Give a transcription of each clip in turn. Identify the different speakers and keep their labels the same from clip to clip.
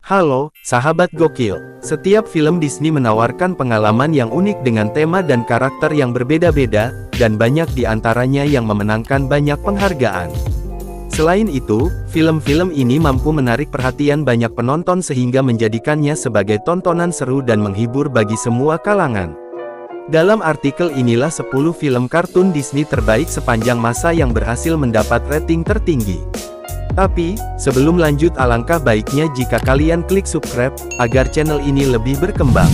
Speaker 1: Halo, sahabat gokil. Setiap film Disney menawarkan pengalaman yang unik dengan tema dan karakter yang berbeda-beda, dan banyak di antaranya yang memenangkan banyak penghargaan. Selain itu, film-film ini mampu menarik perhatian banyak penonton sehingga menjadikannya sebagai tontonan seru dan menghibur bagi semua kalangan. Dalam artikel inilah 10 film kartun Disney terbaik sepanjang masa yang berhasil mendapat rating tertinggi. Tapi, sebelum lanjut alangkah baiknya jika kalian klik subscribe, agar channel ini lebih berkembang.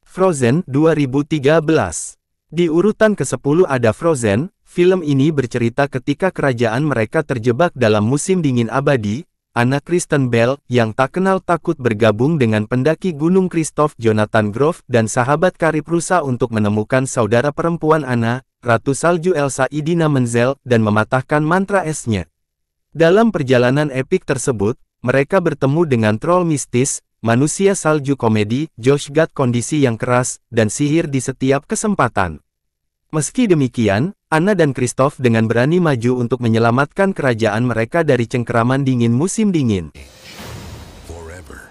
Speaker 1: Frozen 2013. Di urutan ke-10 ada Frozen. Film ini bercerita ketika kerajaan mereka terjebak dalam musim dingin abadi. Anna Kristen Bell, yang tak kenal takut bergabung dengan pendaki gunung Kristoff Jonathan Groff dan sahabat karib Rusa untuk menemukan saudara perempuan Anna, Ratu Salju Elsa Idina Menzel, dan mematahkan mantra esnya. Dalam perjalanan epik tersebut, mereka bertemu dengan troll mistis, manusia salju komedi, Josh Gad kondisi yang keras, dan sihir di setiap kesempatan. Meski demikian, Anna dan Kristoff dengan berani maju untuk menyelamatkan kerajaan mereka dari cengkeraman dingin musim dingin.
Speaker 2: Forever.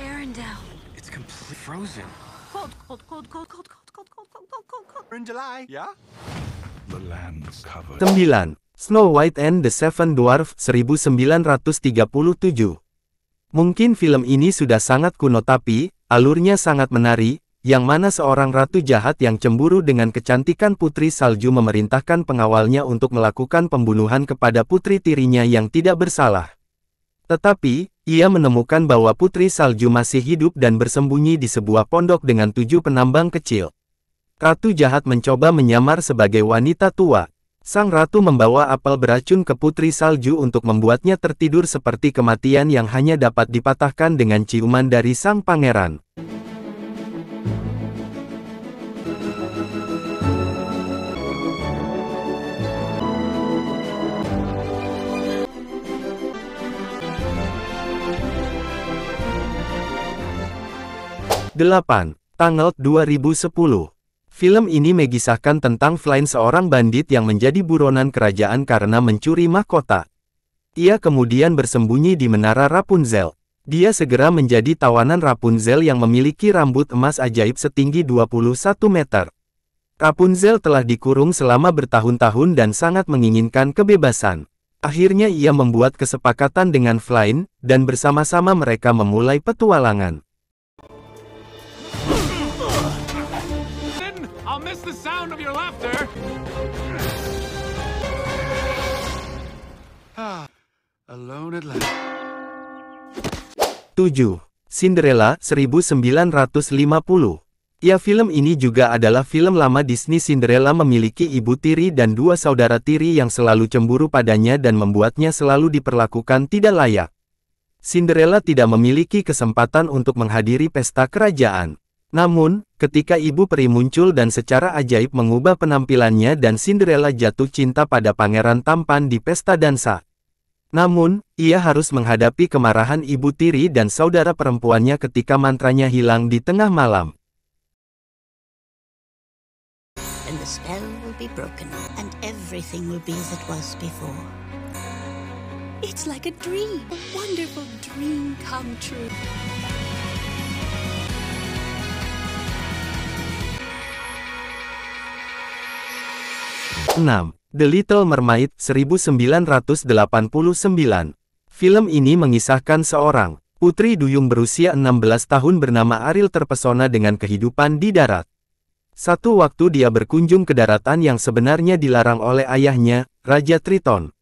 Speaker 3: Arendelle. It's completely frozen. Cold.
Speaker 2: We're in July, yeah?
Speaker 4: The land's covered.
Speaker 1: 9. Snow White and the Seven Dwarfs 1937. Mungkin film ini sudah sangat kuno tapi, alurnya sangat menarik, yang mana seorang ratu jahat yang cemburu dengan kecantikan putri salju memerintahkan pengawalnya untuk melakukan pembunuhan kepada putri tirinya yang tidak bersalah. Tetapi, ia menemukan bahwa putri salju masih hidup dan bersembunyi di sebuah pondok dengan 7 penambang kecil. Ratu jahat mencoba menyamar sebagai wanita tua. Sang ratu membawa apel beracun ke putri salju untuk membuatnya tertidur seperti kematian yang hanya dapat dipatahkan dengan ciuman dari sang pangeran. Tangled 2010. Film ini mengisahkan tentang Flynn, seorang bandit yang menjadi buronan kerajaan karena mencuri mahkota. Ia kemudian bersembunyi di menara Rapunzel. Dia segera menjadi tawanan Rapunzel yang memiliki rambut emas ajaib setinggi 21 meter. Rapunzel telah dikurung selama bertahun-tahun dan sangat menginginkan kebebasan. Akhirnya ia membuat kesepakatan dengan Flynn, dan bersama-sama mereka memulai petualangan.
Speaker 5: I'll miss the sound of your laughter.
Speaker 2: Alone at last.
Speaker 1: 7. Cinderella 1950. Ya, film ini juga adalah film lama Disney. Cinderella memiliki ibu tiri dan 2 saudara tiri yang selalu cemburu padanya dan membuatnya selalu diperlakukan tidak layak. Cinderella tidak memiliki kesempatan untuk menghadiri pesta kerajaan. Namun, ketika ibu peri muncul dan secara ajaib mengubah penampilannya dan Cinderella jatuh cinta pada pangeran tampan di pesta dansa. Namun, ia harus menghadapi kemarahan ibu tiri dan saudara perempuannya ketika mantranya hilang di tengah malam.
Speaker 6: And the spell will be broken, and everything will be as it was before. It's like a dream, a wonderful dream come true.
Speaker 1: 6. The Little Mermaid 1989. Film ini mengisahkan seorang putri duyung berusia 16 tahun bernama Ariel terpesona dengan kehidupan di darat. Satu waktu dia berkunjung ke daratan yang sebenarnya dilarang oleh ayahnya, Raja Triton.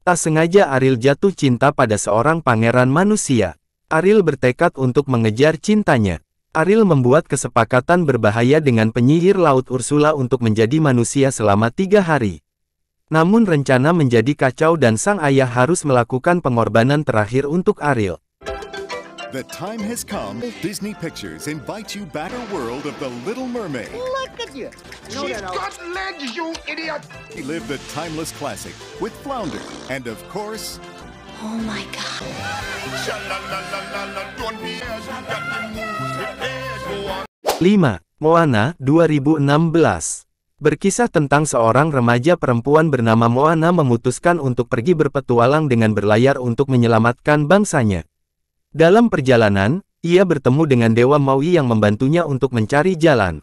Speaker 1: Tak sengaja Ariel jatuh cinta pada seorang pangeran manusia. Ariel bertekad untuk mengejar cintanya. Ariel membuat kesepakatan berbahaya dengan penyihir laut Ursula untuk menjadi manusia selama 3 hari. Namun rencana menjadi kacau dan sang ayah harus melakukan pengorbanan terakhir untuk Ariel.
Speaker 7: The time has come. Disney Pictures invites you back to the world of The Little Mermaid.
Speaker 8: Look at you.
Speaker 2: She's got legs, you idiot!
Speaker 7: Live the timeless classic with Flounder and, of course,
Speaker 6: Oh my God.
Speaker 2: Don't be as you got to move. Go on.
Speaker 1: 5. Moana 2016. Berkisah tentang seorang remaja perempuan bernama Moana memutuskan untuk pergi berpetualang dengan berlayar untuk menyelamatkan bangsanya. Dalam perjalanan, ia bertemu dengan Dewa Maui yang membantunya untuk mencari jalan.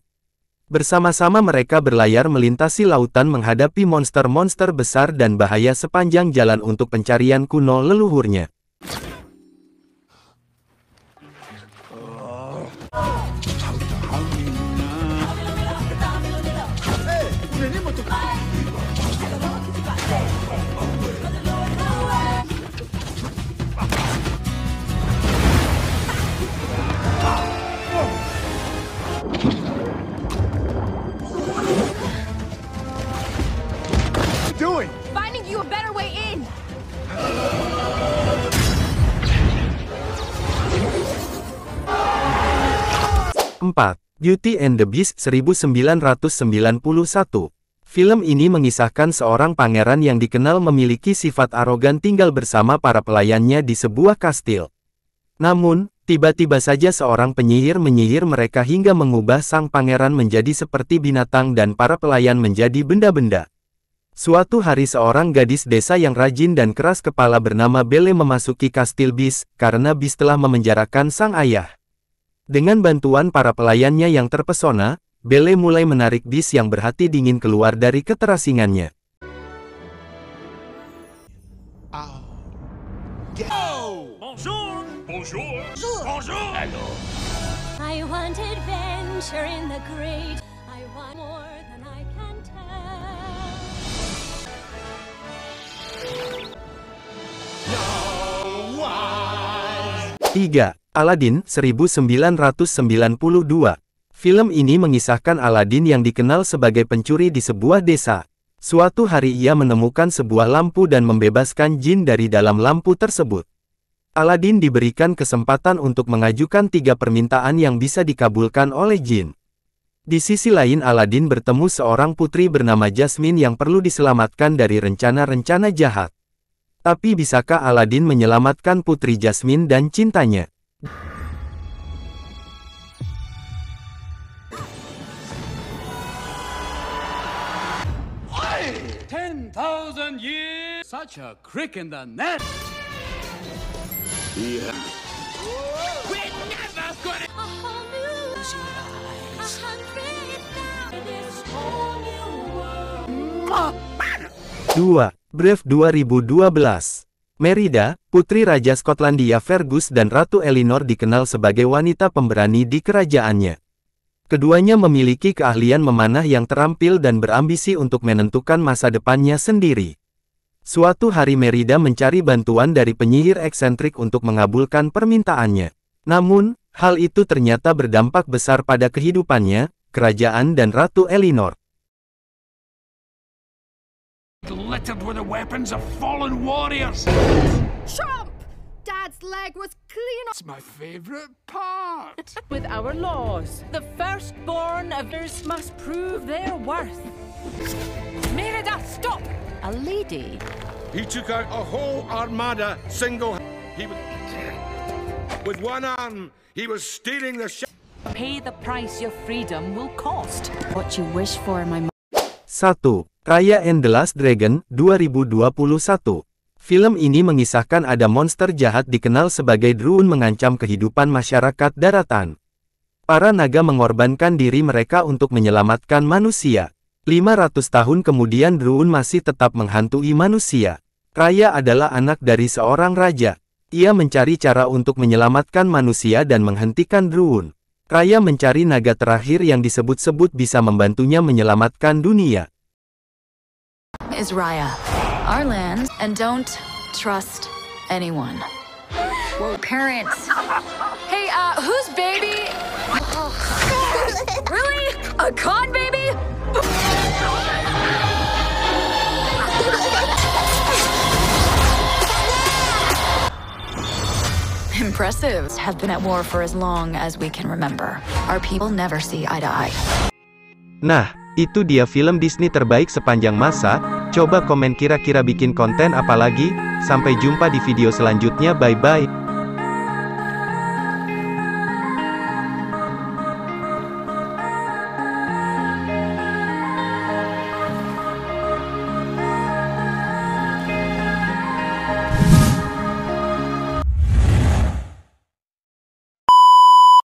Speaker 1: Bersama-sama mereka berlayar melintasi lautan menghadapi monster-monster besar dan bahaya sepanjang jalan untuk pencarian kuno leluhurnya.
Speaker 9: Finding you a better way in.
Speaker 1: 4. Beauty and the Beast 1991. Film ini mengisahkan seorang pangeran yang dikenal memiliki sifat arogan tinggal bersama para pelayannya di sebuah kastil. Namun, tiba-tiba saja seorang penyihir menyihir mereka hingga mengubah sang pangeran menjadi seperti binatang dan para pelayan menjadi benda-benda. Suatu hari seorang gadis desa yang rajin dan keras kepala bernama Belle memasuki kastil Beast, karena Beast telah memenjarakan sang ayah. Dengan bantuan para pelayannya yang terpesona, Belle mulai menarik Beast yang berhati dingin keluar dari keterasingannya.
Speaker 3: Bonjour. Bonjour. Bonjour. Hello.
Speaker 9: I want adventure in the great. I want more than I can tell.
Speaker 1: 3. Aladdin 1992. Film ini mengisahkan Aladdin yang dikenal sebagai pencuri di sebuah desa. Suatu hari ia menemukan sebuah lampu dan membebaskan jin dari dalam lampu tersebut. Aladdin diberikan kesempatan untuk mengajukan 3 permintaan yang bisa dikabulkan oleh jin. Di sisi lain Aladdin bertemu seorang putri bernama Jasmine yang perlu diselamatkan dari rencana-rencana jahat. Tapi bisakah Aladdin menyelamatkan putri Jasmine dan cintanya?
Speaker 5: Hey! 10,000 years! Such a crick in the net!
Speaker 2: Yeah.
Speaker 5: We're never gonna...
Speaker 9: A whole new eyes. 100,000 this whole new world.
Speaker 1: 2. Brave 2012. Merida, putri Raja Skotlandia Fergus dan Ratu Elinor dikenal sebagai wanita pemberani di kerajaannya. Keduanya memiliki keahlian memanah yang terampil dan berambisi untuk menentukan masa depannya sendiri. Suatu hari Merida mencari bantuan dari penyihir eksentrik untuk mengabulkan permintaannya. Namun, hal itu ternyata berdampak besar pada kehidupannya, kerajaan dan Ratu Elinor.
Speaker 5: Littered with the weapons of fallen warriors!
Speaker 9: Trump! Dad's leg was clean.
Speaker 5: It's my favorite part!
Speaker 10: With our laws, the firstborn of yours must prove their worth. Merida, stop! A lady?
Speaker 2: He took out a whole armada single. He was with one arm. He was stealing the ship.
Speaker 10: Pay the price your freedom will cost. What you wish for, my
Speaker 1: 1. Raya and the Last Dragon 2021. Film ini mengisahkan ada monster jahat dikenal sebagai Droon mengancam kehidupan masyarakat daratan. Para naga mengorbankan diri mereka untuk menyelamatkan manusia. 500 tahun kemudian Droon masih tetap menghantui manusia. Raya adalah anak dari seorang raja. Ia mencari cara untuk menyelamatkan manusia dan menghentikan Droon. Raya mencari naga terakhir yang disebut-sebut bisa membantunya menyelamatkan dunia.
Speaker 11: Is Raya. Our land, and don't trust anyone. Whoa, parents. Hey, who's baby? Really? A con baby? Impressive. Have been at war for as long as we can remember. Our people never see eye to eye.
Speaker 1: Nah, itu dia film Disney terbaik sepanjang masa. Coba komen kira-kira bikin konten apa lagi. Sampai jumpa di video selanjutnya, bye-bye.